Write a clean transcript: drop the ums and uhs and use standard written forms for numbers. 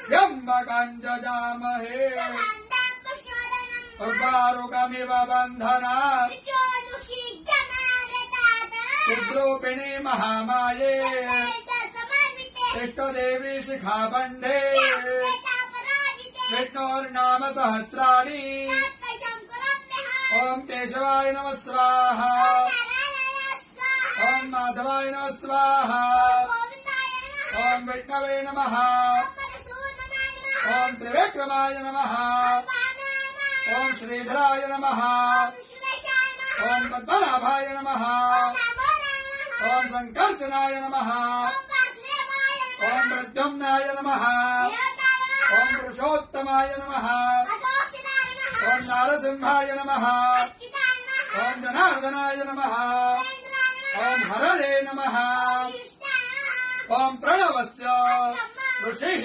त्र्यम्बकम् जजामहे उर्वारुकमिव बन्धनात् चिद्रूपिणी महामाये इष्टदेवी शिखाबन्धे विष्णोर्नाम सहस्राणि ओम केशवाय नमः स्वाहा ओम माधवाय नमः स्वाहा ओम विष्णवे नमः ओम त्रिविक्रमाय नमः ओम श्रीधराय नमः ओम पद्मनाभाय नमः ओम संकर्षणाय नमः ओम प्रद्युम्नाय नमः ओम पुरुषोत्तमाय नमः ओम नारसिंहाय नमः ओम जनार्दनाय नमः ओम हरणे नमः ओम प्रणवस्य ऋषिः